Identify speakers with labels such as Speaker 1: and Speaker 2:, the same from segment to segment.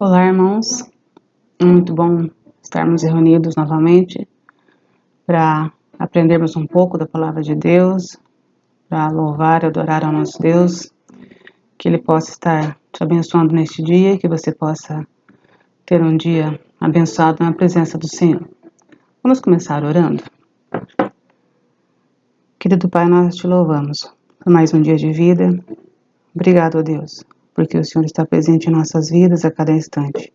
Speaker 1: Olá, irmãos. É muito bom estarmos reunidos novamente para aprendermos um pouco da palavra de Deus, para louvar e adorar ao nosso Deus, que Ele possa estar te abençoando neste dia, que você possa ter um dia abençoado na presença do Senhor. Vamos começar orando? Querido Pai, nós te louvamos por mais um dia de vida. Obrigado, ó Deus, porque o Senhor está presente em nossas vidas a cada instante.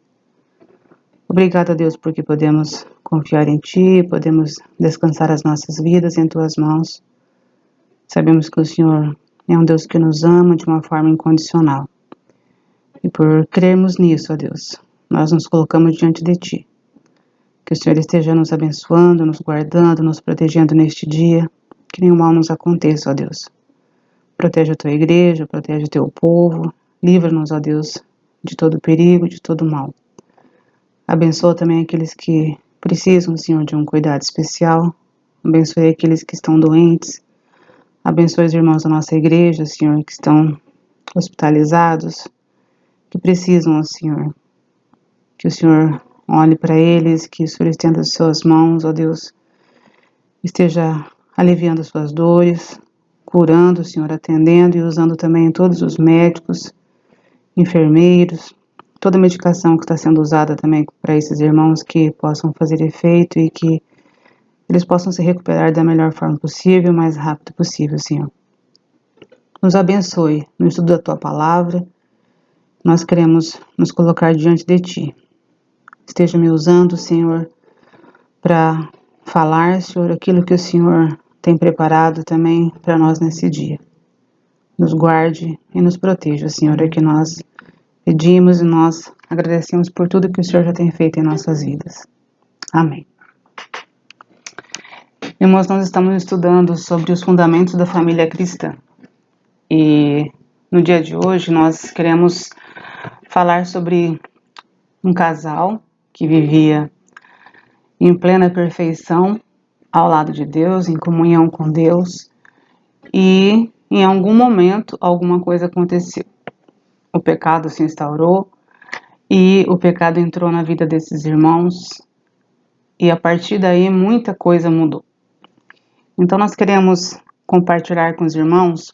Speaker 1: Obrigado, a Deus, porque podemos confiar em Ti, podemos descansar as nossas vidas em Tuas mãos. Sabemos que o Senhor é um Deus que nos ama de uma forma incondicional. E por crermos nisso, ó Deus, nós nos colocamos diante de Ti. Que o Senhor esteja nos abençoando, nos guardando, nos protegendo neste dia. Que nenhum mal nos aconteça, ó Deus. Protege a Tua igreja, protege o Teu povo. Livra-nos, ó Deus, de todo perigo, de todo mal. Abençoa também aqueles que precisam, Senhor, de um cuidado especial. Abençoe aqueles que estão doentes. Abençoe os irmãos da nossa igreja, Senhor, que estão hospitalizados, que precisam, Senhor. Que o Senhor olhe para eles, que o Senhor estenda as suas mãos, ó Deus. Esteja aliviando as suas dores, curando, Senhor, atendendo e usando também todos os médicos, enfermeiros, toda a medicação que está sendo usada também para esses irmãos que possam fazer efeito e que eles possam se recuperar da melhor forma possível, o mais rápido possível, Senhor. Nos abençoe no estudo da Tua palavra. Nós queremos nos colocar diante de Ti. Esteja me usando, Senhor, para falar, Senhor, aquilo que o Senhor tem preparado também para nós nesse dia. Nos guarde e nos proteja, Senhor, é que nós pedimos e nós agradecemos por tudo que o Senhor já tem feito em nossas vidas. Amém. Irmãos, nós estamos estudando sobre os fundamentos da família cristã. E no dia de hoje nós queremos falar sobre um casal que vivia em plena perfeição ao lado de Deus, em comunhão com Deus. E em algum momento alguma coisa aconteceu. O pecado se instaurou e o pecado entrou na vida desses irmãos e a partir daí muita coisa mudou. Então nós queremos compartilhar com os irmãos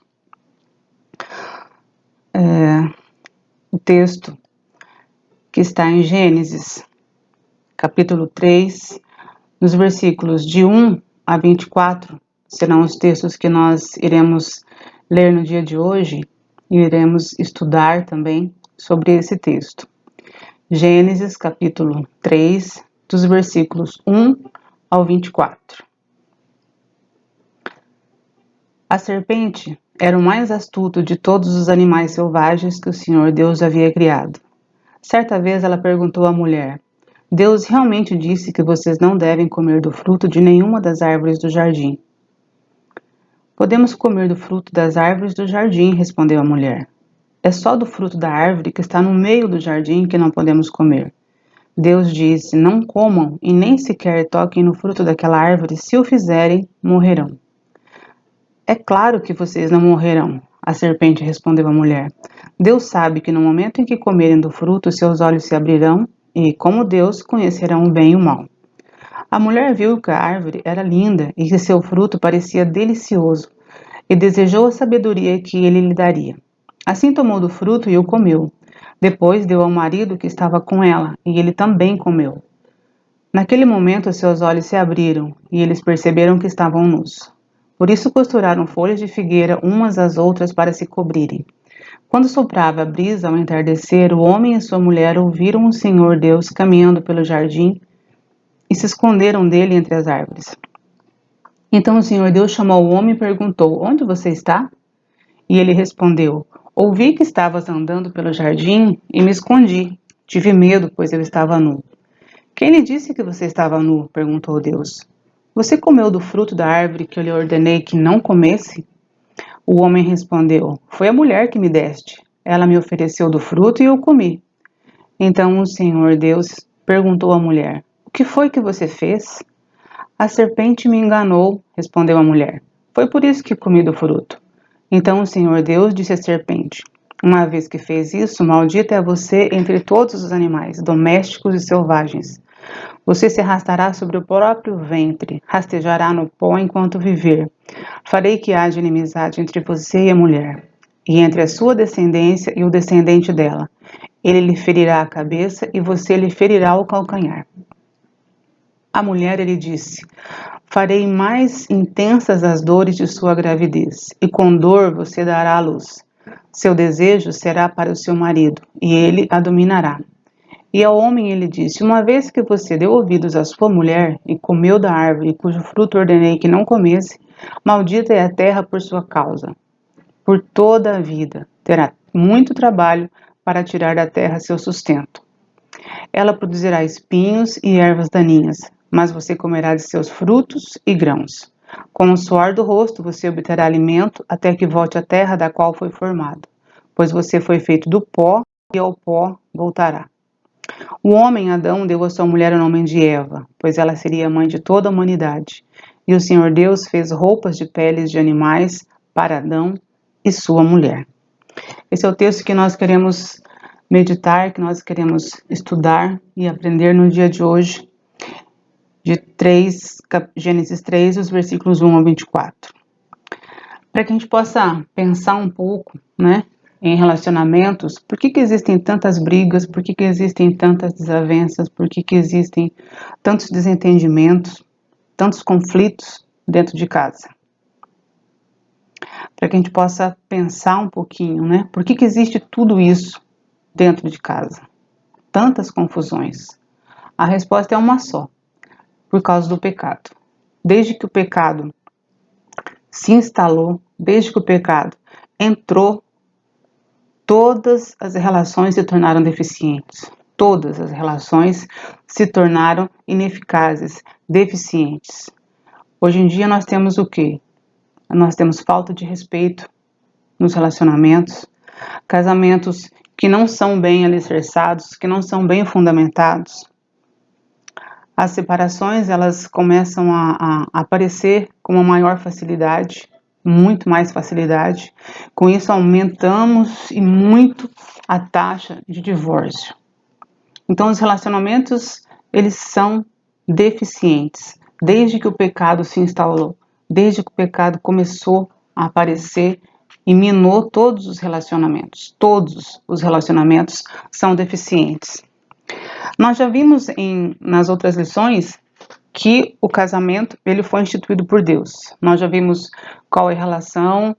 Speaker 1: o texto que está em Gênesis, capítulo 3, nos versículos de 1 a 24, serão os textos que nós iremos ler no dia de hoje e iremos estudar também sobre esse texto. Gênesis capítulo 3, dos versículos 1 ao 24. A serpente era o mais astuto de todos os animais selvagens que o Senhor Deus havia criado. Certa vez ela perguntou à mulher: Deus realmente disse que vocês não devem comer do fruto de nenhuma das árvores do jardim. Podemos comer do fruto das árvores do jardim, respondeu a mulher. É só do fruto da árvore que está no meio do jardim que não podemos comer. Deus disse: não comam e nem sequer toquem no fruto daquela árvore, se o fizerem, morrerão. É claro que vocês não morrerão, a serpente respondeu à mulher. Deus sabe que no momento em que comerem do fruto, seus olhos se abrirão e, como Deus, conhecerão o bem e o mal. A mulher viu que a árvore era linda e que seu fruto parecia delicioso e desejou a sabedoria que ele lhe daria. Assim tomou do fruto e o comeu. Depois deu ao marido que estava com ela e ele também comeu. Naquele momento seus olhos se abriram e eles perceberam que estavam nus. Por isso costuraram folhas de figueira umas às outras para se cobrirem. Quando soprava a brisa ao entardecer, o homem e sua mulher ouviram o Senhor Deus caminhando pelo jardim e se esconderam dele entre as árvores. Então o Senhor Deus chamou o homem e perguntou: onde você está? E ele respondeu: ouvi que estavas andando pelo jardim e me escondi. Tive medo, pois eu estava nu. Quem lhe disse que você estava nu? Perguntou Deus. Você comeu do fruto da árvore que eu lhe ordenei que não comesse? O homem respondeu: foi a mulher que me deste. Ela me ofereceu do fruto e eu comi. Então o Senhor Deus perguntou à mulher: o que foi que você fez? A serpente me enganou, respondeu a mulher. Foi por isso que comi do fruto. Então o Senhor Deus disse à serpente: Uma vez que fez isso, maldita é você entre todos os animais, domésticos e selvagens. Você se arrastará sobre o próprio ventre, rastejará no pó enquanto viver. Farei que haja inimizade entre você e a mulher, e entre a sua descendência e o descendente dela. Ele lhe ferirá a cabeça e você lhe ferirá o calcanhar. A mulher, ele disse: farei mais intensas as dores de sua gravidez, e com dor você dará à luz. Seu desejo será para o seu marido, e ele a dominará. E ao homem ele disse: uma vez que você deu ouvidos à sua mulher e comeu da árvore cujo fruto ordenei que não comesse, maldita é a terra por sua causa. Por toda a vida terá muito trabalho para tirar da terra seu sustento. Ela produzirá espinhos e ervas daninhas, mas você comerá de seus frutos e grãos. Com o suor do rosto você obterá alimento até que volte à terra da qual foi formado, pois você foi feito do pó e ao pó voltará. O homem Adão deu à sua mulher o nome de Eva, pois ela seria a mãe de toda a humanidade. E o Senhor Deus fez roupas de peles de animais para Adão e sua mulher. Esse é o texto que nós queremos meditar, que nós queremos estudar e aprender no dia de hoje, de Gênesis 3, os versículos 1 ao 24. Para que a gente possa pensar um pouco, né, em relacionamentos, por que existem tantas brigas, por que existem tantas desavenças, por que existem tantos desentendimentos, tantos conflitos dentro de casa. Para que a gente possa pensar um pouquinho, né, por que existe tudo isso dentro de casa? Tantas confusões. A resposta é uma só, por causa do pecado. Desde que o pecado se instalou, desde que o pecado entrou, todas as relações se tornaram deficientes. Todas as relações se tornaram ineficazes, deficientes. Hoje em dia nós temos o quê? Nós temos falta de respeito nos relacionamentos, casamentos que não são bem alicerçados, que não são bem fundamentados. As separações, elas começam a aparecer com uma maior facilidade, muito mais facilidade. Com isso, aumentamos e muito a taxa de divórcio. Então, os relacionamentos, eles são deficientes, desde que o pecado se instalou, desde que o pecado começou a aparecer e minou todos os relacionamentos. Todos os relacionamentos são deficientes. Nós já vimos nas outras lições que o casamento ele foi instituído por Deus. Nós já vimos qual é a relação,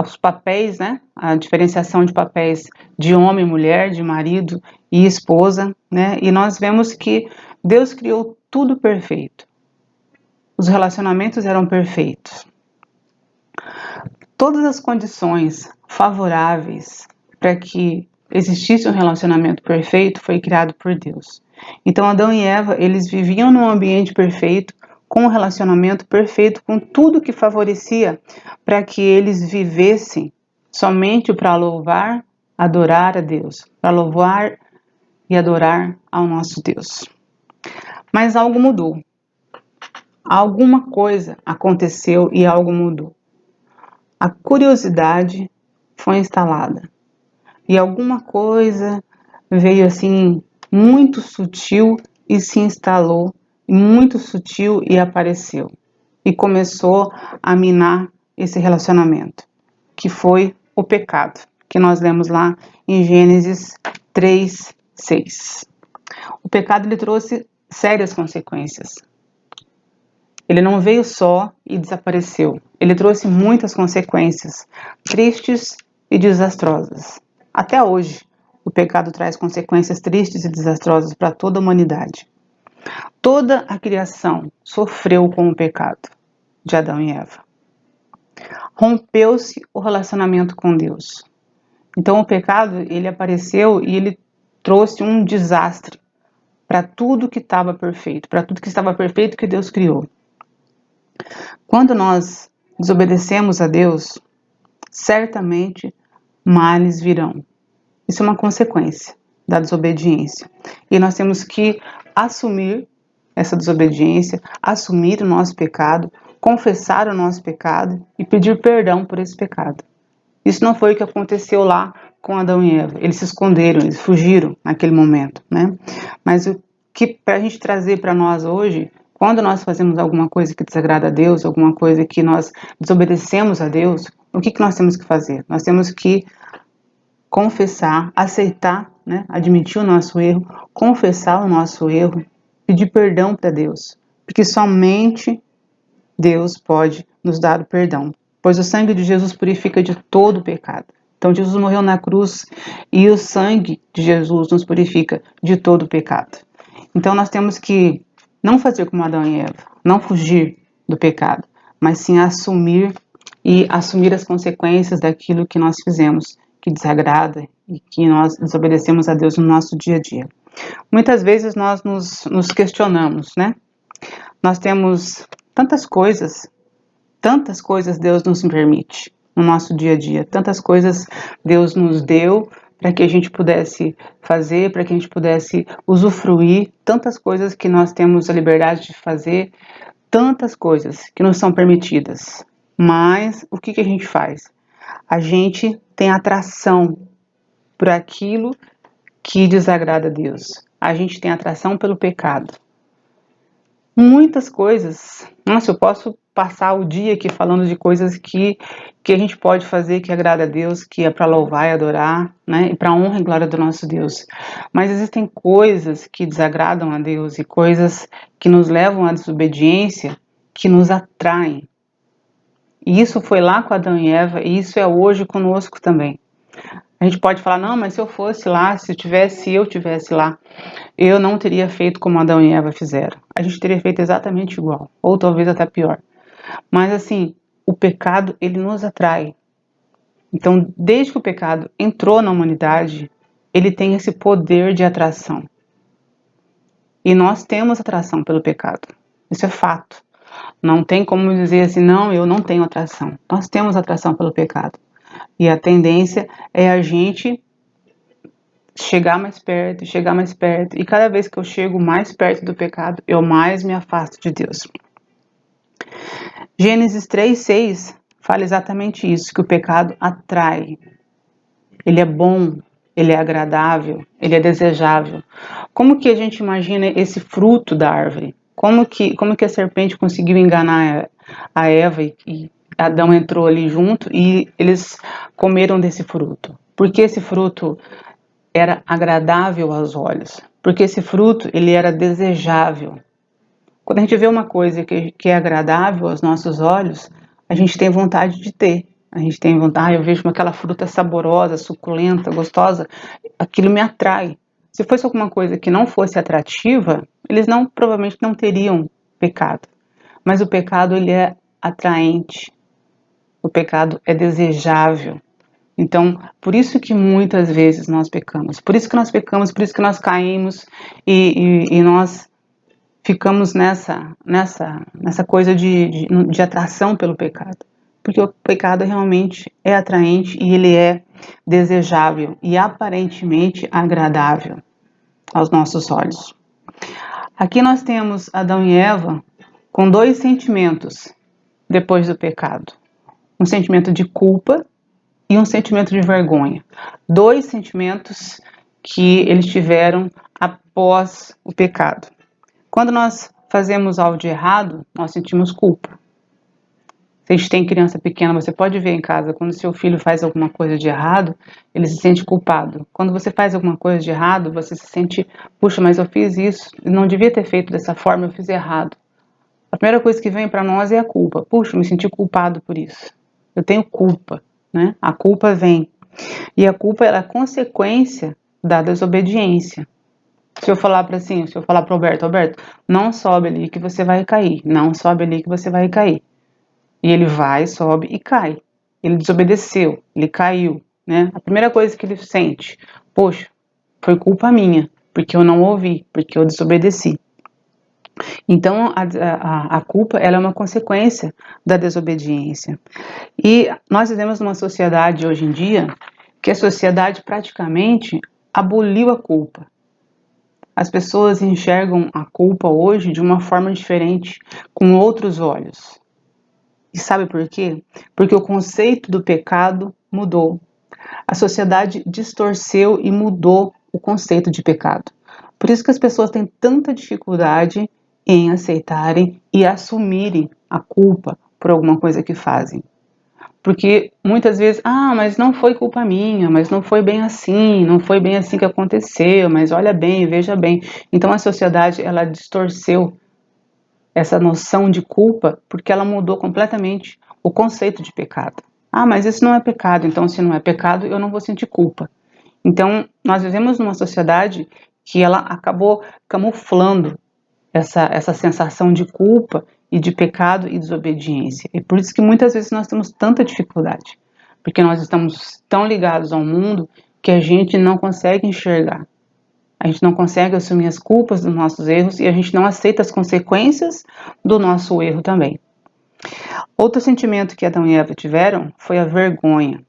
Speaker 1: os papéis, né? A diferenciação de papéis de homem e mulher, de marido e esposa, né? E nós vemos que Deus criou tudo perfeito. Os relacionamentos eram perfeitos. Todas as condições favoráveis para que existisse um relacionamento perfeito foi criado por Deus. Então Adão e Eva, eles viviam num ambiente perfeito, com um relacionamento perfeito, com tudo que favorecia para que eles vivessem somente para louvar, adorar a Deus, para louvar e adorar ao nosso Deus. Mas algo mudou. Alguma coisa aconteceu e algo mudou. A curiosidade foi instalada. E alguma coisa veio assim, muito sutil e se instalou, muito sutil e apareceu. E começou a minar esse relacionamento, que foi o pecado, que nós lemos lá em Gênesis 3, 6. O pecado lhe trouxe sérias consequências. Ele não veio só e desapareceu. Ele trouxe muitas consequências, tristes e desastrosas. Até hoje, o pecado traz consequências tristes e desastrosas para toda a humanidade. Toda a criação sofreu com o pecado de Adão e Eva. Rompeu-se o relacionamento com Deus. Então o pecado, ele apareceu e ele trouxe um desastre para tudo que estava perfeito, para tudo que estava perfeito que Deus criou. Quando nós desobedecemos a Deus, certamente males virão. Isso é uma consequência da desobediência. E nós temos que assumir essa desobediência, assumir o nosso pecado, confessar o nosso pecado e pedir perdão por esse pecado. Isso não foi o que aconteceu lá com Adão e Eva. Eles se esconderam, eles fugiram naquele momento, né? Mas o que para a gente trazer para nós hoje, quando nós fazemos alguma coisa que desagrada a Deus, alguma coisa que nós desobedecemos a Deus, o que nós temos que fazer? Nós temos que confessar, aceitar, né? Admitir o nosso erro, confessar o nosso erro, pedir perdão para Deus, porque somente Deus pode nos dar o perdão, pois o sangue de Jesus purifica de todo o pecado. Então Jesus morreu na cruz e o sangue de Jesus nos purifica de todo o pecado. Então nós temos que não fazer como Adão e Eva, não fugir do pecado, mas sim assumir as consequências daquilo que nós fizemos, que desagrada e que nós desobedecemos a Deus no nosso dia a dia. Muitas vezes nós nos questionamos, né? Nós temos tantas coisas Deus nos permite no nosso dia a dia, tantas coisas Deus nos deu para que a gente pudesse fazer, para que a gente pudesse usufruir, tantas coisas que nós temos a liberdade de fazer, tantas coisas que nos são permitidas. Mas o que a gente faz? A gente tem atração por aquilo que desagrada a Deus. A gente tem atração pelo pecado. Muitas coisas. Nossa, eu posso passar o dia aqui falando de coisas que a gente pode fazer que agrada a Deus, que é para louvar e adorar, né? E para honra e glória do nosso Deus. Mas existem coisas que desagradam a Deus e coisas que nos levam à desobediência, que nos atraem. E isso foi lá com Adão e Eva, e isso é hoje conosco também. A gente pode falar, não, mas se eu fosse lá, se eu tivesse lá, eu não teria feito como Adão e Eva fizeram. A gente teria feito exatamente igual, ou talvez até pior. Mas assim, o pecado, ele nos atrai. Então, desde que o pecado entrou na humanidade, ele tem esse poder de atração. E nós temos atração pelo pecado. Isso é fato. Não tem como dizer assim, não, eu não tenho atração. Nós temos atração pelo pecado. E a tendência é a gente chegar mais perto, chegar mais perto. E cada vez que eu chego mais perto do pecado, eu mais me afasto de Deus. Gênesis 3:6 fala exatamente isso, que o pecado atrai. Ele é bom, ele é agradável, ele é desejável. Como que a gente imagina esse fruto da árvore? Como que a serpente conseguiu enganar a Eva e Adão entrou ali junto e eles comeram desse fruto? Porque esse fruto era agradável aos olhos, porque esse fruto ele era desejável. Quando a gente vê uma coisa que é agradável aos nossos olhos, a gente tem vontade de ter. A gente tem vontade, eu vejo aquela fruta saborosa, suculenta, gostosa, aquilo me atrai. Se fosse alguma coisa que não fosse atrativa, eles provavelmente não teriam pecado. Mas o pecado ele é atraente. O pecado é desejável. Então, por isso que muitas vezes nós pecamos. Por isso que nós pecamos, por isso que nós caímos e nós ficamos nessa coisa de atração pelo pecado. Porque o pecado realmente é atraente e ele é desejável e aparentemente agradável aos nossos olhos. Aqui nós temos Adão e Eva com dois sentimentos depois do pecado. Um sentimento de culpa e um sentimento de vergonha. Dois sentimentos que eles tiveram após o pecado. Quando nós fazemos algo de errado, nós sentimos culpa. Se a gente tem criança pequena, você pode ver em casa, quando seu filho faz alguma coisa de errado, ele se sente culpado. Quando você faz alguma coisa de errado, você se sente, puxa, mas eu fiz isso, não devia ter feito dessa forma, eu fiz errado. A primeira coisa que vem para nós é a culpa. Puxa, eu me senti culpado por isso. Eu tenho culpa, né? A culpa vem. E a culpa é a consequência da desobediência. Se eu falar para o Alberto, não sobe ali que você vai cair, não sobe ali que você vai cair. E ele vai, sobe e cai. Ele desobedeceu, ele caiu, né? A primeira coisa que ele sente, poxa, foi culpa minha, porque eu não ouvi, porque eu desobedeci. Então, a culpa ela é uma consequência da desobediência. E nós vivemos numa sociedade hoje em dia que a sociedade praticamente aboliu a culpa. As pessoas enxergam a culpa hoje de uma forma diferente, com outros olhos. E sabe por quê? Porque o conceito do pecado mudou. A sociedade distorceu e mudou o conceito de pecado. Por isso que as pessoas têm tanta dificuldade em aceitarem e assumirem a culpa por alguma coisa que fazem. Porque muitas vezes, mas não foi culpa minha, mas não foi bem assim, não foi bem assim que aconteceu, mas olha bem, veja bem. Então a sociedade, ela distorceu essa noção de culpa porque ela mudou completamente o conceito de pecado. Mas isso não é pecado, então se não é pecado, eu não vou sentir culpa. Então, nós vivemos numa sociedade que ela acabou camuflando essa sensação de culpa e de pecado e desobediência. E por isso que muitas vezes nós temos tanta dificuldade, porque nós estamos tão ligados ao mundo que a gente não consegue enxergar. A gente não consegue assumir as culpas dos nossos erros e a gente não aceita as consequências do nosso erro também. Outro sentimento que Adão e Eva tiveram foi a vergonha.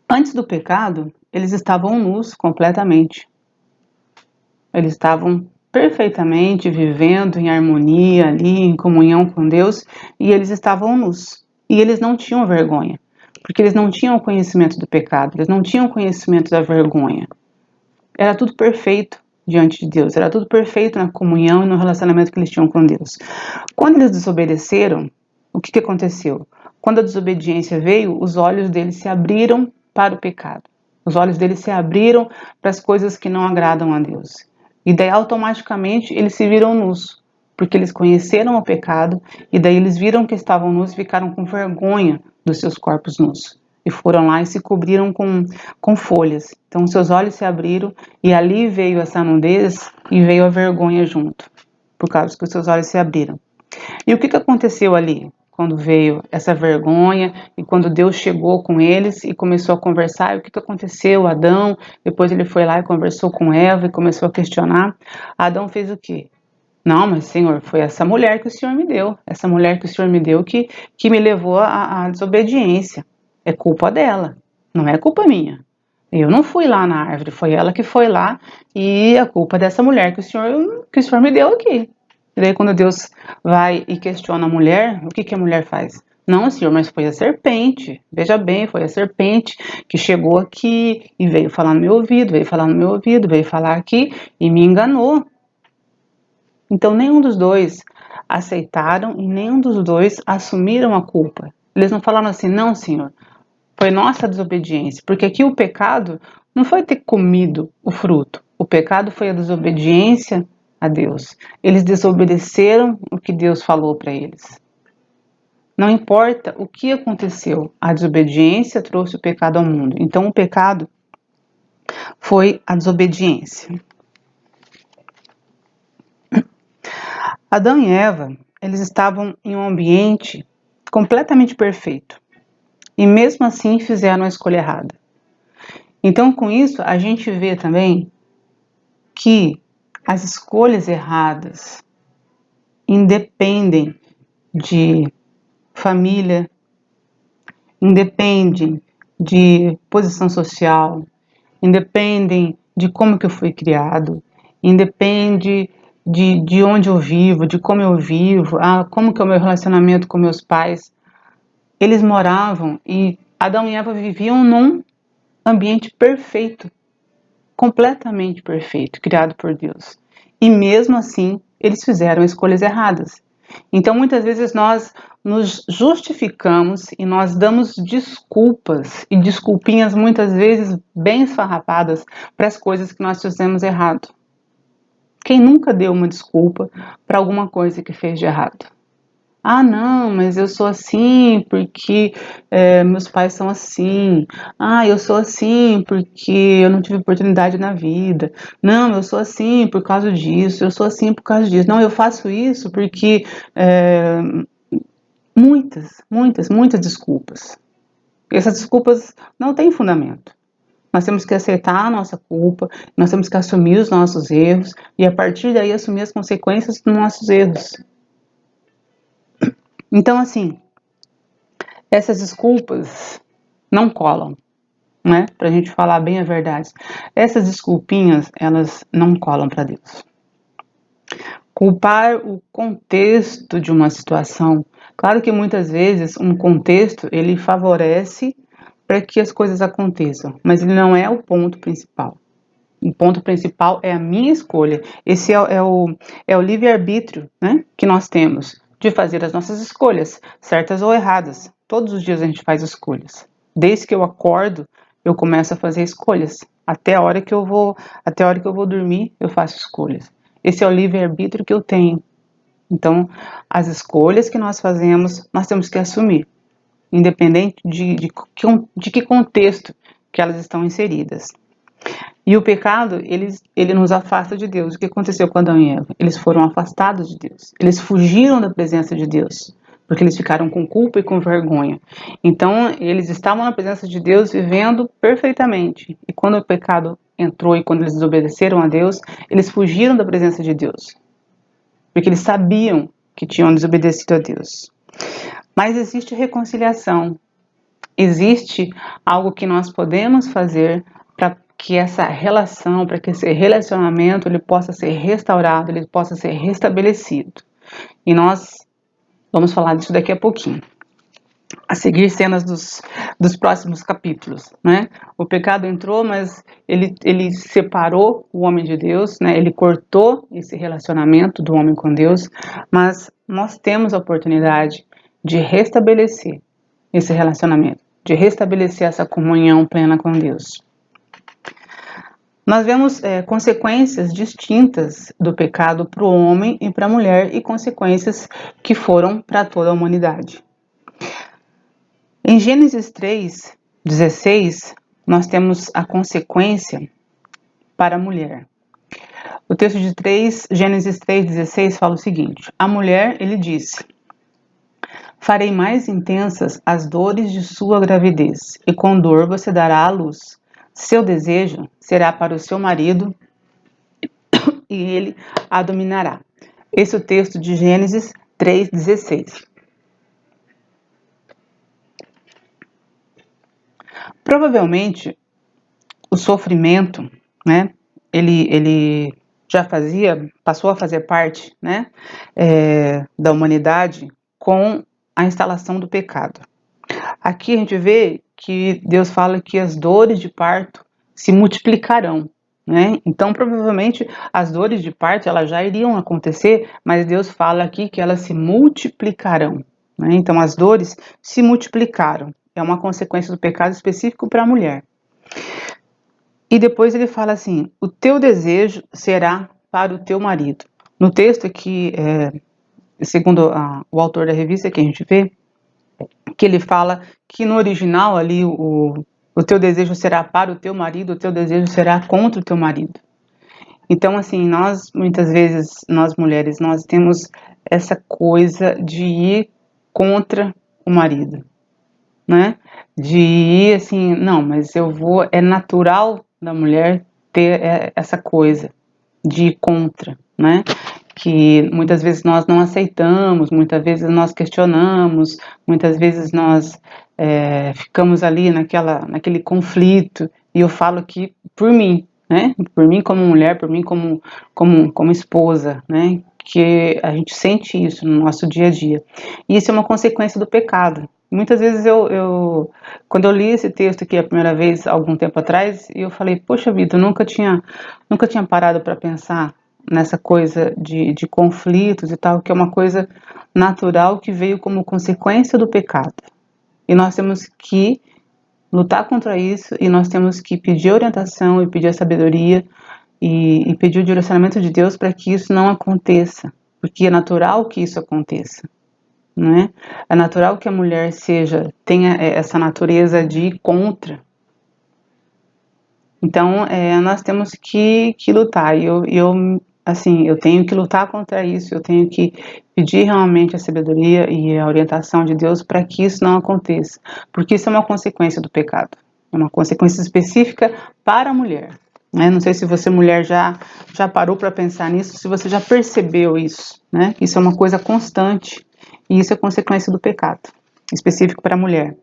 Speaker 1: Antes do pecado, eles estavam nus completamente. Eles estavam perfeitamente vivendo em harmonia ali, em comunhão com Deus, e eles estavam nus. E eles não tinham vergonha, porque eles não tinham conhecimento do pecado, eles não tinham conhecimento da vergonha. Era tudo perfeito diante de Deus, era tudo perfeito na comunhão e no relacionamento que eles tinham com Deus. Quando eles desobedeceram, o que aconteceu? Quando a desobediência veio, os olhos deles se abriram para o pecado. Os olhos deles se abriram para as coisas que não agradam a Deus. E daí automaticamente eles se viram nus, porque eles conheceram o pecado e daí eles viram que estavam nus e ficaram com vergonha dos seus corpos nus. E foram lá e se cobriram com folhas. Então seus olhos se abriram e ali veio essa nudez e veio a vergonha junto, por causa que os seus olhos se abriram. E o que aconteceu ali? Quando veio essa vergonha e quando Deus chegou com eles e começou a conversar, e o que aconteceu? Adão, depois ele foi lá e conversou com Eva e começou a questionar. Adão fez o quê? Não, mas Senhor, foi essa mulher que o Senhor me deu, essa mulher que o Senhor me deu que me levou à desobediência. É culpa dela, não é culpa minha. Eu não fui lá na árvore, foi ela que foi lá e a culpa é dessa mulher que o Senhor me deu aqui. E daí quando Deus vai e questiona a mulher, o que a mulher faz? Não, Senhor, mas foi a serpente. Veja bem, foi a serpente que chegou aqui e veio falar no meu ouvido, veio falar no meu ouvido, veio falar aqui e me enganou. Então nenhum dos dois aceitaram e nenhum dos dois assumiram a culpa. Eles não falaram assim, não, Senhor, foi nossa desobediência, porque aqui o pecado não foi ter comido o fruto, o pecado foi a desobediência a Deus. Eles desobedeceram o que Deus falou para eles. Não importa o que aconteceu, a desobediência trouxe o pecado ao mundo. Então o pecado foi a desobediência. Adão e Eva, eles estavam em um ambiente completamente perfeito. E mesmo assim fizeram a escolha errada. Então com isso a gente vê também que as escolhas erradas independem de família, independem de posição social, independem de como que eu fui criado, independe de onde eu vivo, de como eu vivo, como que é o meu relacionamento com meus pais. Eles moravam e Adão e Eva viviam num ambiente perfeito, completamente perfeito, criado por Deus. E mesmo assim, eles fizeram escolhas erradas. Então, muitas vezes nós nos justificamos e nós damos desculpas e desculpinhas muitas vezes bem esfarrapadas para as coisas que nós fizemos errado. Quem nunca deu uma desculpa para alguma coisa que fez de errado? Não, mas eu sou assim porque meus pais são assim. Eu sou assim porque eu não tive oportunidade na vida. Não, eu sou assim por causa disso. Eu sou assim por causa disso. Não, eu faço isso porque muitas desculpas. Essas desculpas não têm fundamento. Nós temos que aceitar a nossa culpa, nós temos que assumir os nossos erros e a partir daí assumir as consequências dos nossos erros. Então, assim, essas desculpas não colam, né? Pra gente falar bem a verdade. Essas desculpinhas, elas não colam para Deus. Culpar o contexto de uma situação. Claro que muitas vezes um contexto, ele favorece para que as coisas aconteçam, mas ele não é o ponto principal. O ponto principal é a minha escolha. Esse é o livre-arbítrio, né, que nós temos de fazer as nossas escolhas, certas ou erradas. Todos os dias a gente faz escolhas. Desde que eu acordo, eu começo a fazer escolhas. Até a hora que eu vou dormir, eu faço escolhas. Esse é o livre-arbítrio que eu tenho. Então, as escolhas que nós fazemos, nós temos que assumir, independente de que contexto que elas estão inseridas. E o pecado, ele nos afasta de Deus. O que aconteceu com Adão e Eva? Eles foram afastados de Deus. Eles fugiram da presença de Deus, porque eles ficaram com culpa e com vergonha. Então, eles estavam na presença de Deus vivendo perfeitamente. E quando o pecado entrou e quando eles desobedeceram a Deus, eles fugiram da presença de Deus, porque eles sabiam que tinham desobedecido a Deus. Mas existe reconciliação. Existe algo que nós podemos fazer para que essa relação, para que esse relacionamento ele possa ser restaurado, ele possa ser restabelecido. E nós vamos falar disso daqui a pouquinho. A seguir cenas dos próximos capítulos, né? O pecado entrou, mas ele separou o homem de Deus, né? Ele cortou esse relacionamento do homem com Deus, mas nós temos a oportunidade de restabelecer esse relacionamento, de restabelecer essa comunhão plena com Deus. Nós vemos consequências distintas do pecado para o homem e para a mulher e consequências que foram para toda a humanidade. Em Gênesis 3:16, nós temos a consequência para a mulher. O texto de Gênesis 3:16 fala o seguinte: a mulher, ele disse: farei mais intensas as dores de sua gravidez, e com dor você dará à luz. Seu desejo será para o seu marido, e ele a dominará. Esse é o texto de Gênesis 3:16. Provavelmente, o sofrimento, né, ele já passou a fazer parte, né, da humanidade com a instalação do pecado. Aqui a gente vê que Deus fala que as dores de parto se multiplicarão, né? Então, provavelmente, as dores de parto elas já iriam acontecer, mas Deus fala aqui que elas se multiplicarão, né? Então, as dores se multiplicaram. É uma consequência do pecado específico para a mulher. E depois ele fala assim: o teu desejo será para o teu marido. No texto aqui, segundo o autor da revista que a gente vê, que ele fala que no original ali o teu desejo será para o teu marido, o teu desejo será contra o teu marido. Então, assim, muitas vezes, nós mulheres, nós temos essa coisa de ir contra o marido, né? De ir assim, não, mas é natural da mulher ter essa coisa de ir contra, né? Que muitas vezes nós não aceitamos, muitas vezes nós questionamos, muitas vezes nós ficamos ali naquele conflito, e eu falo aqui por mim, né? Por mim como mulher, por mim como esposa, né? Que a gente sente isso no nosso dia a dia. E isso é uma consequência do pecado. Muitas vezes quando eu li esse texto aqui a primeira vez, algum tempo atrás, eu falei, poxa vida, eu nunca tinha parado para pensar nessa coisa de conflitos e tal, que é uma coisa natural que veio como consequência do pecado. E nós temos que lutar contra isso, e nós temos que pedir orientação e pedir a sabedoria e pedir o direcionamento de Deus para que isso não aconteça, porque é natural que isso aconteça, né? É natural que a mulher tenha essa natureza de ir contra. Então, nós temos que lutar, e eu tenho que lutar contra isso, eu tenho que pedir realmente a sabedoria e a orientação de Deus para que isso não aconteça, porque isso é uma consequência do pecado, é uma consequência específica para a mulher, né? Não sei se você, mulher, já parou para pensar nisso, se você já percebeu isso, né? Isso é uma coisa constante, e isso é consequência do pecado, específico para a mulher.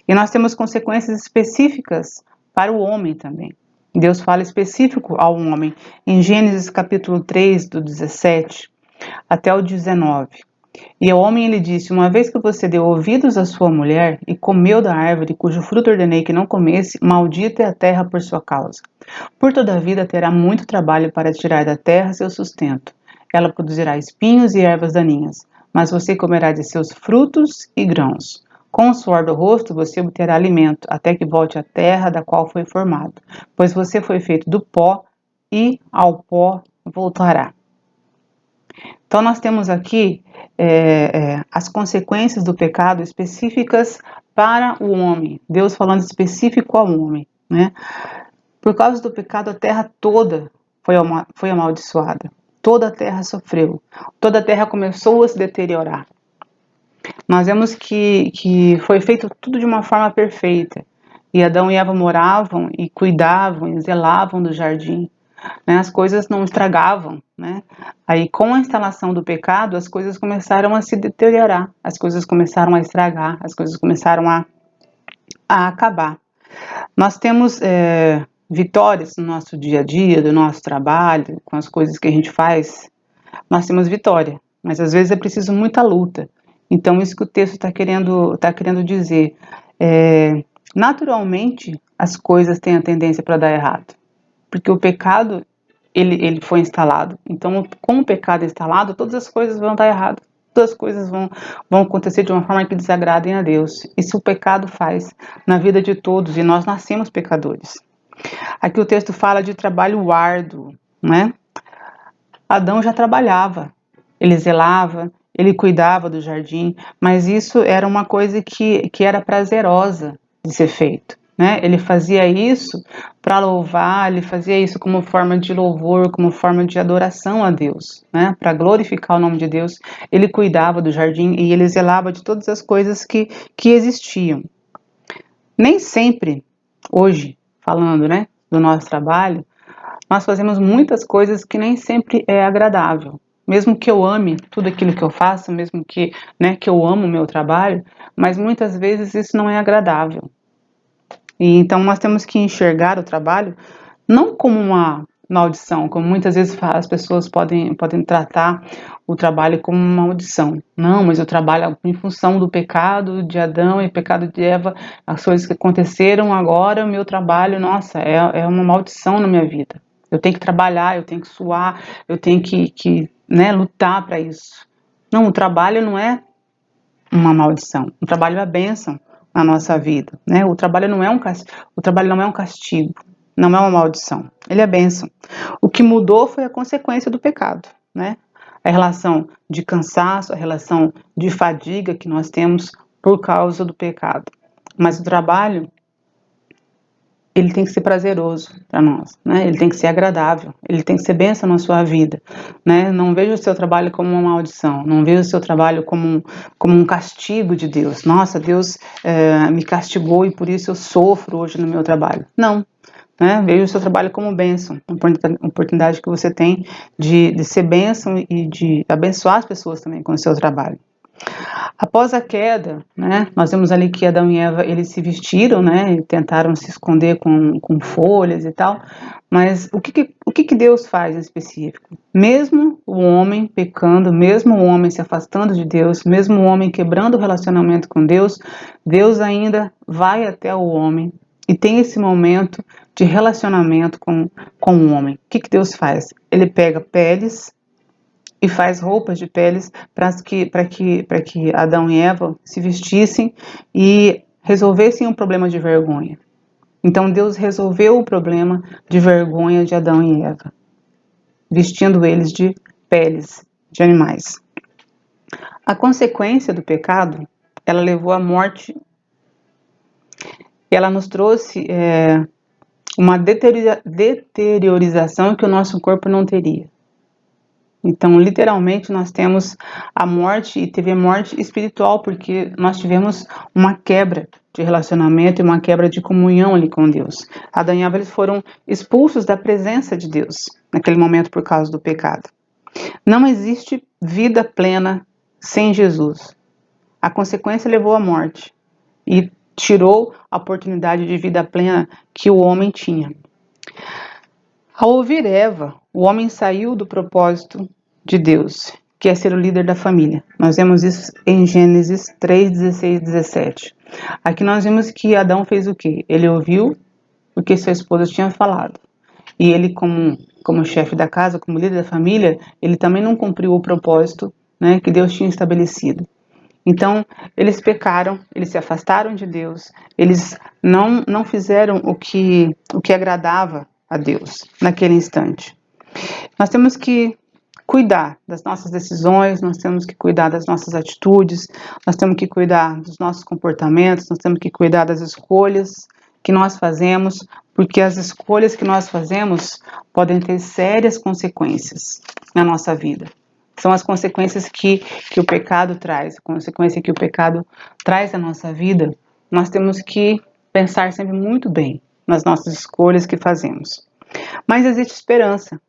Speaker 1: E nós temos consequências específicas para o homem também. Deus fala específico ao homem em Gênesis capítulo 3, do 17 até o 19. E ao homem ele disse: uma vez que você deu ouvidos à sua mulher e comeu da árvore cujo fruto ordenei que não comesse, maldita é a terra por sua causa. Por toda a vida terá muito trabalho para tirar da terra seu sustento. Ela produzirá espinhos e ervas daninhas, mas você comerá de seus frutos e grãos. Com o suor do rosto você obterá alimento, até que volte à terra da qual foi formado, pois você foi feito do pó e ao pó voltará. Então nós temos aqui as consequências do pecado específicas para o homem. Deus falando específico ao homem, né? Por causa do pecado, a terra toda foi amaldiçoada. Toda a terra sofreu. Toda a terra começou a se deteriorar. Nós vemos que foi feito tudo de uma forma perfeita. E Adão e Eva moravam e cuidavam e zelavam do jardim, né? As coisas não estragavam, né? Aí, com a instalação do pecado, as coisas começaram a se deteriorar, as coisas começaram a estragar, as coisas começaram a acabar. Nós temos vitórias no nosso dia a dia, do nosso trabalho, com as coisas que a gente faz. Nós temos vitória, mas às vezes é preciso muita luta. Então, isso que o texto está querendo dizer. Naturalmente, as coisas têm a tendência para dar errado, porque o pecado ele foi instalado. Então, com o pecado instalado, todas as coisas vão dar errado. Todas as coisas vão acontecer de uma forma que desagradem a Deus. Isso o pecado faz na vida de todos, e nós nascemos pecadores. Aqui o texto fala de trabalho árduo, né? Adão já trabalhava, ele zelava, ele cuidava do jardim, mas isso era uma coisa que era prazerosa de ser feito, né? Ele fazia isso para louvar, ele fazia isso como forma de louvor, como forma de adoração a Deus, né? Para glorificar o nome de Deus, ele cuidava do jardim e ele zelava de todas as coisas que existiam. Nem sempre, hoje, falando, né, do nosso trabalho, nós fazemos muitas coisas que nem sempre é agradável. Mesmo que eu ame tudo aquilo que eu faço, mesmo que eu amo o meu trabalho, mas muitas vezes isso não é agradável. E então nós temos que enxergar o trabalho não como uma maldição, como muitas vezes as pessoas podem tratar o trabalho como uma maldição. Não, mas eu trabalho em função do pecado de Adão e pecado de Eva, as coisas que aconteceram agora, o meu trabalho, nossa, é uma maldição na minha vida. Eu tenho que trabalhar, eu tenho que suar, eu tenho que lutar para isso. Não, o trabalho não é uma maldição. O trabalho é a bênção na nossa vida, né? O trabalho não é um castigo, não é uma maldição. Ele é bênção. O que mudou foi a consequência do pecado, né? A relação de cansaço, a relação de fadiga que nós temos por causa do pecado. Mas o trabalho, ele tem que ser prazeroso para nós, né? Ele tem que ser agradável, ele tem que ser bênção na sua vida, né? Não veja o seu trabalho como uma maldição, não veja o seu trabalho como um castigo de Deus. Nossa, Deus me castigou e por isso eu sofro hoje no meu trabalho. Não, né? Veja o seu trabalho como bênção, uma oportunidade que você tem de ser bênção e de abençoar as pessoas também com o seu trabalho. Após a queda, né, nós vemos ali que Adão e Eva, eles se vestiram, né, e tentaram se esconder com folhas e tal, mas o que Deus faz em específico? Mesmo o homem pecando, mesmo o homem se afastando de Deus, mesmo o homem quebrando o relacionamento com Deus, Deus ainda vai até o homem e tem esse momento de relacionamento com o homem. O que Deus faz? Ele pega peles e faz roupas de peles para que Adão e Eva se vestissem e resolvessem um problema de vergonha. Então Deus resolveu o problema de vergonha de Adão e Eva, vestindo eles de peles de animais. A consequência do pecado, ela levou à morte. Ela nos trouxe uma deteriorização que o nosso corpo não teria. Então, literalmente, nós temos a morte, e teve a morte espiritual, porque nós tivemos uma quebra de relacionamento e uma quebra de comunhão ali com Deus. Adão e Eva, eles foram expulsos da presença de Deus naquele momento por causa do pecado. Não existe vida plena sem Jesus. A consequência levou à morte e tirou a oportunidade de vida plena que o homem tinha. Ao ouvir Eva, o homem saiu do propósito de Deus, que é ser o líder da família. Nós vemos isso em Gênesis 3, 16 e 17. Aqui nós vimos que Adão fez o quê? Ele ouviu o que sua esposa tinha falado. E ele, como chefe da casa, como líder da família, ele também não cumpriu o propósito, né, que Deus tinha estabelecido. Então, eles pecaram, eles se afastaram de Deus, eles não fizeram o que agradava a Deus naquele instante. Nós temos que cuidar das nossas decisões, nós temos que cuidar das nossas atitudes, nós temos que cuidar dos nossos comportamentos, nós temos que cuidar das escolhas que nós fazemos, porque as escolhas que nós fazemos podem ter sérias consequências na nossa vida. São as consequências que o pecado traz, a consequência que o pecado traz à nossa vida. Nós temos que pensar sempre muito bem nas nossas escolhas que fazemos. Mas existe esperança.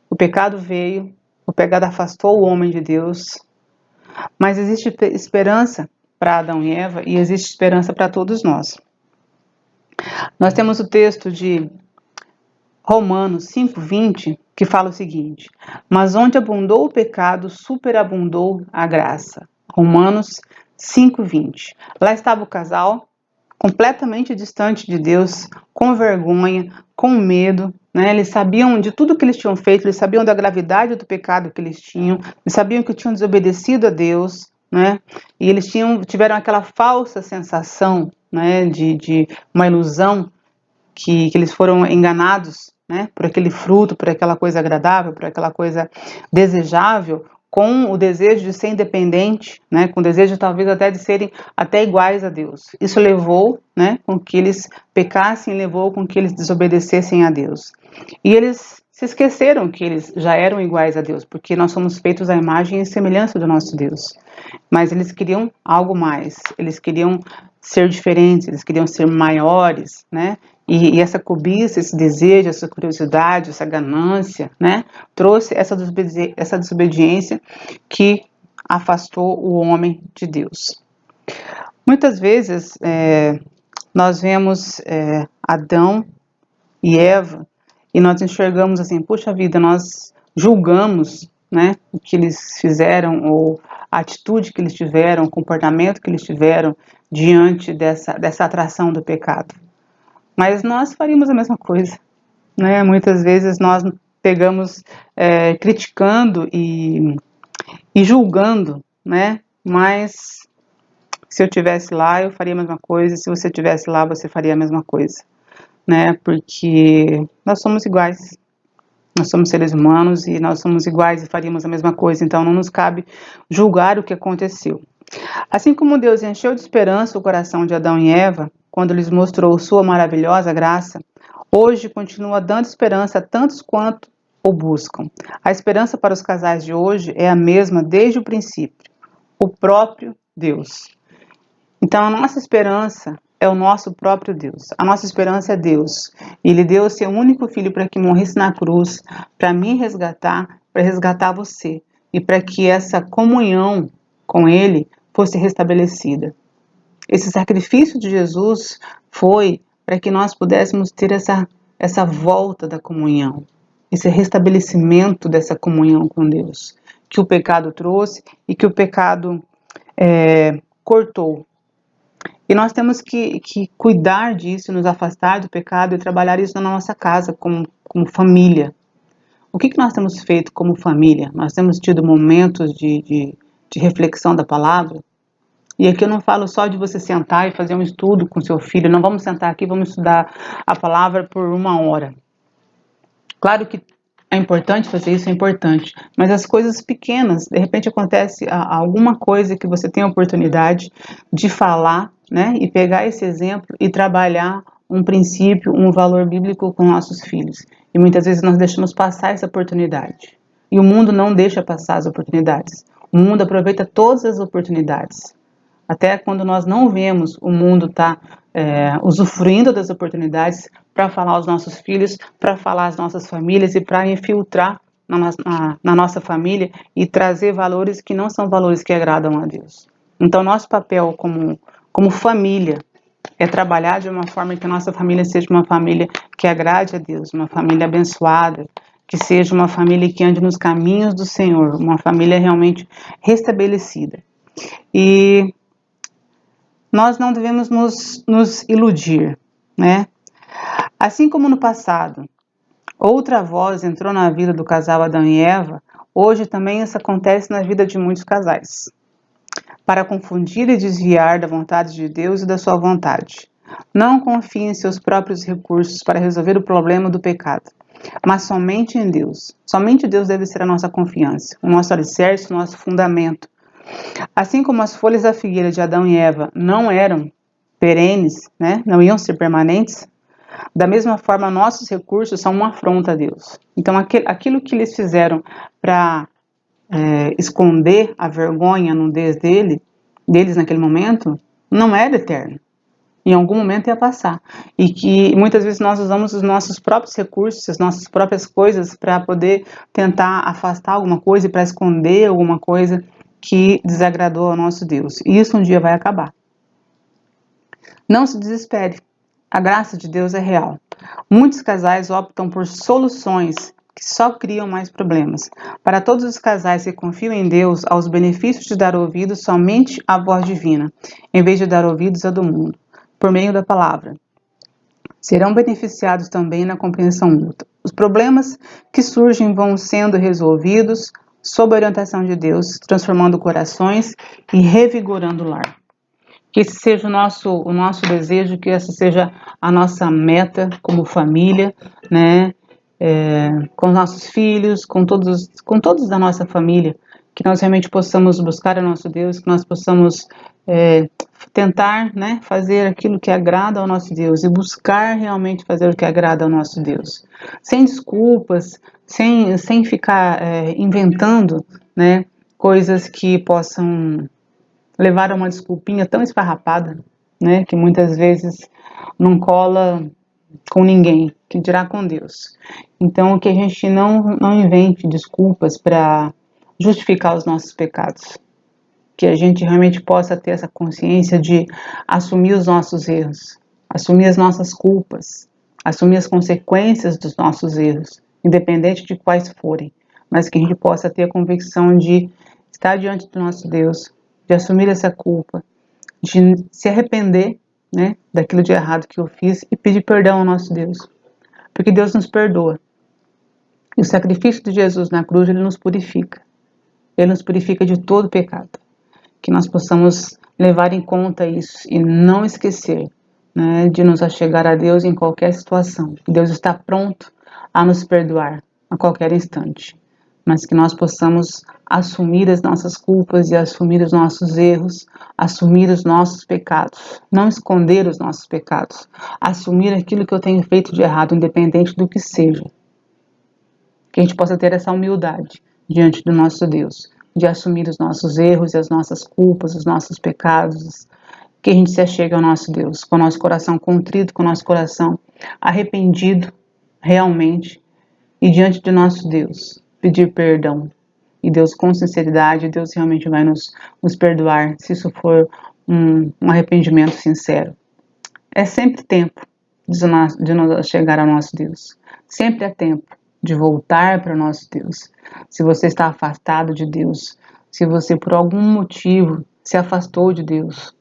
Speaker 1: O pecado veio, o pecado afastou o homem de Deus, mas existe esperança para Adão e Eva e existe esperança para todos nós. Nós temos o texto de Romanos 5:20, que fala o seguinte: mas onde abundou o pecado, superabundou a graça. Romanos 5:20. Lá estava o casal, completamente distante de Deus, com vergonha, com medo, né? Eles sabiam de tudo que eles tinham feito, eles sabiam da gravidade do pecado que eles tinham, eles sabiam que tinham desobedecido a Deus, né? E eles tiveram aquela falsa sensação, né, de uma ilusão, que eles foram enganados, né, por aquele fruto, por aquela coisa agradável, por aquela coisa desejável, com o desejo de ser independente, né, com o desejo talvez até de serem até iguais a Deus. Isso levou, né, com que eles pecassem, levou com que eles desobedecessem a Deus. E eles se esqueceram que eles já eram iguais a Deus, porque nós somos feitos à imagem e semelhança do nosso Deus. Mas eles queriam algo mais, eles queriam ser diferentes, eles queriam ser maiores, né? E essa cobiça, esse desejo, essa curiosidade, essa ganância, né, trouxe essa desobediência que afastou o homem de Deus. Muitas vezes nós vemos Adão e Eva e nós enxergamos assim, puxa vida, nós julgamos, né, o que eles fizeram ou a atitude que eles tiveram, o comportamento que eles tiveram diante dessa atração do pecado. Mas nós faríamos a mesma coisa, né? Muitas vezes nós pegamos criticando e julgando, né? Mas se eu tivesse lá, eu faria a mesma coisa. Se você estivesse lá, você faria a mesma coisa, né? Porque nós somos iguais. Nós somos seres humanos e nós somos iguais e faríamos a mesma coisa. Então não nos cabe julgar o que aconteceu. Assim como Deus encheu de esperança o coração de Adão e Eva, quando lhes mostrou sua maravilhosa graça, hoje continua dando esperança a tantos quanto o buscam. A esperança para os casais de hoje é a mesma desde o princípio, o próprio Deus. Então a nossa esperança é o nosso próprio Deus. A nossa esperança é Deus. Ele deu o seu único filho para que morresse na cruz, para me resgatar, para resgatar você, e para que essa comunhão com Ele fosse restabelecida. Esse sacrifício de Jesus foi para que nós pudéssemos ter essa volta da comunhão, esse restabelecimento dessa comunhão com Deus, que o pecado trouxe e que o pecado cortou. E nós temos que cuidar disso, nos afastar do pecado e trabalhar isso na nossa casa, como família. O que nós temos feito como família? Nós temos tido momentos de reflexão da palavra? E aqui eu não falo só de você sentar e fazer um estudo com seu filho. Não vamos sentar aqui e vamos estudar a palavra por 1 hora. Claro que é importante fazer isso, é importante. Mas as coisas pequenas, de repente acontece alguma coisa que você tem a oportunidade de falar, né? E pegar esse exemplo e trabalhar um princípio, um valor bíblico com nossos filhos. E muitas vezes nós deixamos passar essa oportunidade. E o mundo não deixa passar as oportunidades. O mundo aproveita todas as oportunidades. Até quando nós não vemos, o mundo está usufruindo das oportunidades para falar aos nossos filhos, para falar às nossas famílias e para infiltrar na nossa família e trazer valores que não são valores que agradam a Deus. Então, nosso papel como família é trabalhar de uma forma que a nossa família seja uma família que agrade a Deus, uma família abençoada, que seja uma família que ande nos caminhos do Senhor, uma família realmente restabelecida. E nós não devemos nos iludir, né? Assim como no passado, outra voz entrou na vida do casal Adão e Eva, hoje também isso acontece na vida de muitos casais, para confundir e desviar da vontade de Deus e da sua vontade. Não confie em seus próprios recursos para resolver o problema do pecado, mas somente em Deus. Somente Deus deve ser a nossa confiança, o nosso alicerce, o nosso fundamento. Assim como as folhas da figueira de Adão e Eva não eram perenes, né? Não iam ser permanentes, da mesma forma nossos recursos são uma afronta a Deus. Então aquilo que eles fizeram para esconder a vergonha, a nudez deles naquele momento, não era eterno. Em algum momento ia passar. E que muitas vezes nós usamos os nossos próprios recursos, as nossas próprias coisas para poder tentar afastar alguma coisa e para esconder alguma coisa que desagradou ao nosso Deus. E isso um dia vai acabar. Não se desespere. A graça de Deus é real. Muitos casais optam por soluções que só criam mais problemas. Para todos os casais que confiam em Deus, há os benefícios de dar ouvidos somente à voz divina, em vez de dar ouvidos à do mundo, por meio da palavra. Serão beneficiados também na compreensão mútua. Os problemas que surgem vão sendo resolvidos sob a orientação de Deus, transformando corações e revigorando o lar. Que esse seja o nosso desejo, que essa seja a nossa meta como família, né? Com os nossos filhos, com todos da nossa família, que nós realmente possamos buscar o nosso Deus, que nós possamos tentar, né, fazer aquilo que agrada ao nosso Deus e buscar realmente fazer o que agrada ao nosso Deus, sem desculpas, sem ficar inventando, né, coisas que possam levar a uma desculpinha tão esfarrapada, né, que muitas vezes não cola com ninguém, que dirá com Deus. Então, que a gente não invente desculpas para justificar os nossos pecados. Que a gente realmente possa ter essa consciência de assumir os nossos erros, assumir as nossas culpas, assumir as consequências dos nossos erros, independente de quais forem, mas que a gente possa ter a convicção de estar diante do nosso Deus, de assumir essa culpa, de se arrepender, né, daquilo de errado que eu fiz e pedir perdão ao nosso Deus, porque Deus nos perdoa. E o sacrifício de Jesus na cruz, ele nos purifica de todo pecado. Que nós possamos levar em conta isso e não esquecer, né, de nos achegar a Deus em qualquer situação. Deus está pronto a nos perdoar a qualquer instante, mas que nós possamos assumir as nossas culpas e assumir os nossos erros, assumir os nossos pecados, não esconder os nossos pecados, assumir aquilo que eu tenho feito de errado, independente do que seja. Que a gente possa ter essa humildade diante do nosso Deus, de assumir os nossos erros e as nossas culpas, os nossos pecados, que a gente se achegue ao nosso Deus, com o nosso coração contrito, com o nosso coração arrependido realmente, e diante de nosso Deus, pedir perdão. E Deus, com sinceridade, Deus realmente vai nos perdoar, se isso for um arrependimento sincero. É sempre tempo de nos chegar ao nosso Deus. Sempre é tempo de voltar para o nosso Deus. Se você está afastado de Deus, se você por algum motivo se afastou de Deus,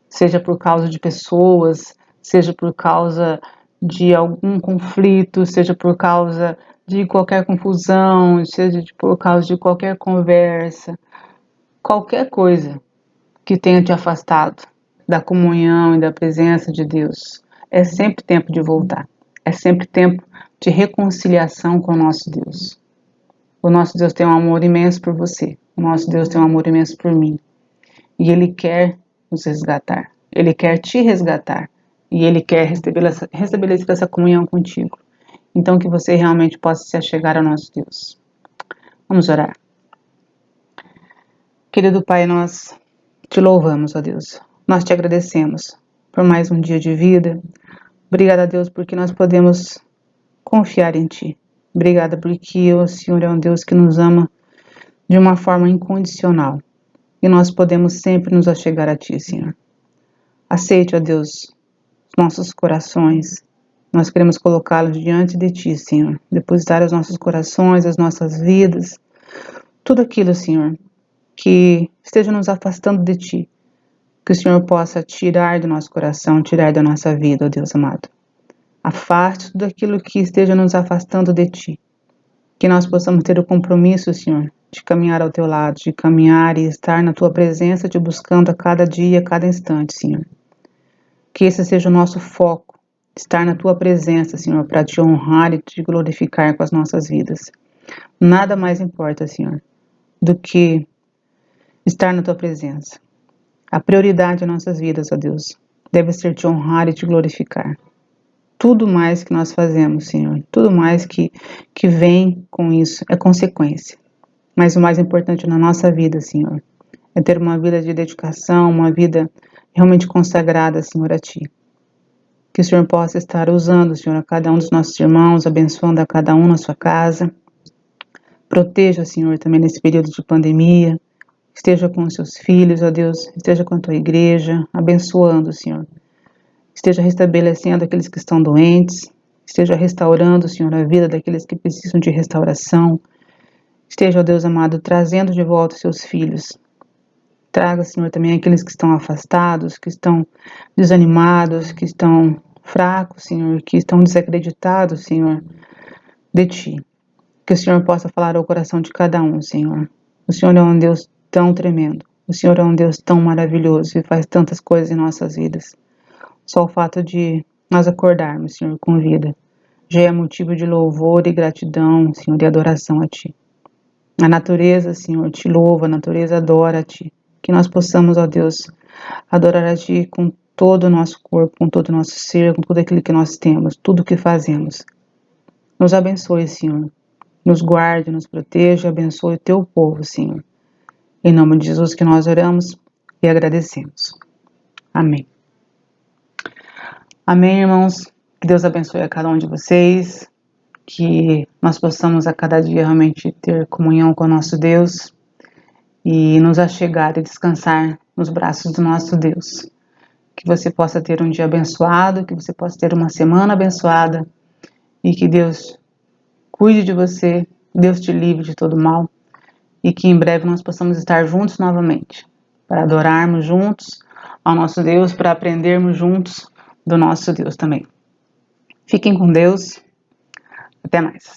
Speaker 1: seja por causa de pessoas, seja por causa de algum conflito, seja por causa de qualquer confusão, seja por causa de qualquer conversa, qualquer coisa que tenha te afastado da comunhão e da presença de Deus, é sempre tempo de voltar. É sempre tempo de reconciliação com o nosso Deus. O nosso Deus tem um amor imenso por você. O nosso Deus tem um amor imenso por mim. E Ele quer nos resgatar. Ele quer te resgatar. E Ele quer restabelecer essa comunhão contigo. Então que você realmente possa se achegar ao nosso Deus. Vamos orar. Querido Pai, nós te louvamos, ó Deus. Nós te agradecemos por mais um dia de vida. Obrigada, Deus, porque nós podemos confiar em Ti. Obrigada porque o Senhor é um Deus que nos ama de uma forma incondicional. E nós podemos sempre nos achegar a Ti, Senhor. Aceite, ó Deus, nossos corações, Nós queremos colocá-los diante de Ti, Senhor. Depositar os nossos corações, as nossas vidas, tudo aquilo, Senhor, que esteja nos afastando de Ti. Que o Senhor possa tirar do nosso coração, tirar da nossa vida, ó Deus amado. Afaste tudo aquilo que esteja nos afastando de Ti. Que nós possamos ter o compromisso, Senhor, de caminhar ao Teu lado, de caminhar e estar na Tua presença, Te buscando a cada dia, a cada instante, Senhor. Que esse seja o nosso foco, estar na Tua presença, Senhor, para Te honrar e Te glorificar com as nossas vidas. Nada mais importa, Senhor, do que estar na Tua presença. A prioridade em nossas vidas, ó Deus, deve ser Te honrar e Te glorificar. Tudo mais que nós fazemos, Senhor, tudo mais que vem com isso é consequência. Mas o mais importante na nossa vida, Senhor, é ter uma vida de dedicação, uma vida realmente consagrada, Senhor, a Ti. Que o Senhor possa estar usando, Senhor, a cada um dos nossos irmãos, abençoando a cada um na sua casa. Proteja, Senhor, também nesse período de pandemia. Esteja com os seus filhos, ó Deus, esteja com a Tua igreja, abençoando, Senhor. Esteja restabelecendo aqueles que estão doentes, esteja restaurando, Senhor, a vida daqueles que precisam de restauração. Esteja, ó Deus amado, trazendo de volta os seus filhos. Traga, Senhor, também aqueles que estão afastados, que estão desanimados, que estão fracos, Senhor, que estão desacreditados, Senhor, de Ti. Que o Senhor possa falar ao coração de cada um, Senhor. O Senhor é um Deus tão tremendo. O Senhor é um Deus tão maravilhoso e faz tantas coisas em nossas vidas. Só o fato de nós acordarmos, Senhor, com vida, já é motivo de louvor e gratidão, Senhor, e adoração a Ti. A natureza, Senhor, Te louva, a natureza adora a Ti. Que nós possamos, ó Deus, adorar a Ti com todo o nosso corpo, com todo o nosso ser, com tudo aquilo que nós temos, tudo o que fazemos. Nos abençoe, Senhor. Nos guarde, nos proteja, abençoe o Teu povo, Senhor. Em nome de Jesus que nós oramos e agradecemos. Amém. Amém, irmãos. Que Deus abençoe a cada um de vocês. Que nós possamos a cada dia realmente ter comunhão com o nosso Deus e nos achegar e descansar nos braços do nosso Deus. Que você possa ter um dia abençoado, que você possa ter uma semana abençoada e que Deus cuide de você, Deus te livre de todo mal e que em breve nós possamos estar juntos novamente para adorarmos juntos ao nosso Deus, para aprendermos juntos do nosso Deus também. Fiquem com Deus. Até mais.